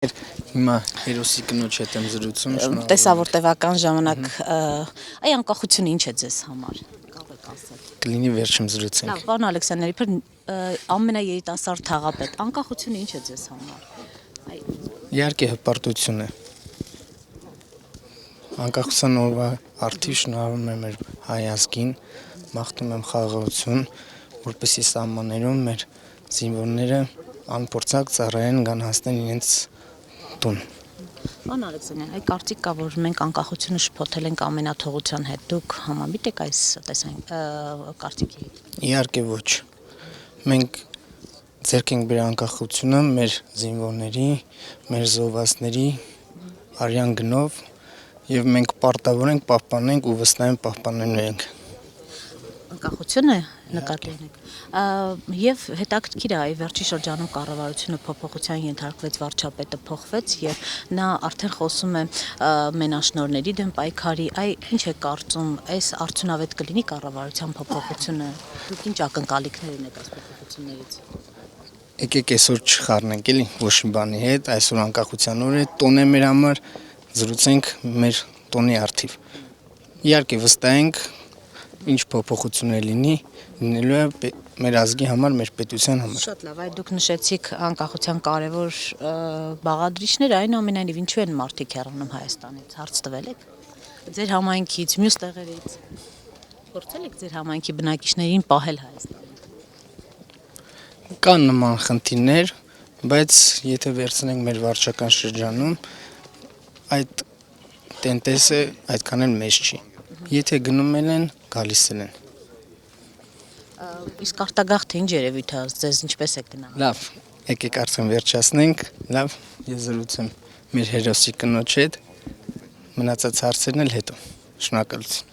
Հիմա հերոսի կնոջ հետ եմ զրուցում, շնորհակալ եմ։ Տեսա, որ տևական ժամանակ այ անկախությունը ինչ է ձեզ համար։ Կլինի վերջում զրուցենք։ Լավ, պարոն Ալեքսանդր, իբր ամենաերիտասարդ թաղապետ, անկախությունը ինչ է ձեզ համար։ Իհարկե հպարտություն է։ Անկախության օրվա արդիվ շնորհավորում եմ մեր հայ ազգին, մաղթում եմ խաղաղություն, որպեսզի սահմաններում մեր զինվորները անփորձակ ծառայեն, գան հասնեն իրենց տուն։ Պարոն Ալեքսանդր, այ կարծիք կա, որ մենք անկախությունը շփոթել ենք ամենաթողության հետ։ Դուք համամիտ եք այս կարծիքի հետ։ Իհարկե ոչ։ Մենք ձեռք ենք բերել անկախությունը մեր զինվորների, մեր զոհվածների արյան գնով եւ մենք պարտավոր ենք պահպանենք ու վստահ եմ պահպանելու ենք։ Անկախությունը նկատի ունեք։ Եվ հետաքրքիր է, այ վերջի շրջանում կառավարությունը փոփոխության ենթարկվեց, վարչապետը փոխվեց եւ նա արդեն խոսում է մենաշնորհների դեմ պայքարի։ Այ ինչ է կարծում, այս արդյունավետ կլինի կառավարության փոփոխությունը։ Դուք ինչ ակնկալիքներ ունեք այս փոփոխություններից։ Եկեք այսօր չխառնենք էլի ոչ մի բանի հետ, այսօր անկախության օր է, տոն է մեր համար, զրուցենք մեր տոնի արդիվ։ Իհարկե վստահ ենք, ինչ փոփոխություններ լինելու է մեր ազգի համար, մեր պետության համար։ Շատ լավ, այ դուք նշեցիք անկախության կարևոր բաղադրիչներ, այնուամենայնիվ ինչու են մարդիկ հեռանում Հայաստանից, հարց տվել եք։ Ձեր համայնքից, մյուս տեղերից փորձել եք ձեր համայնքի բնակիչներին պահել Հայաստանում։ Կան նման խնդիրներ, բայց եթե վերցնենք մեր վարչական շրջանում, այդ տենտեսը այդքան էլ մեծ չի։ Եթե գնում են, գալիս են։ Իսկ արտագաղթը ինչ երևույթ է, ձեզ ինչպես է գնահատում։ Լավ, եկեք արդեն վերջացնենք, լավ, ես զրուցեմ մեր հերոսի կնոջ հետ, մնացած հարցերն էլ հետո։ Շնորհակալություն։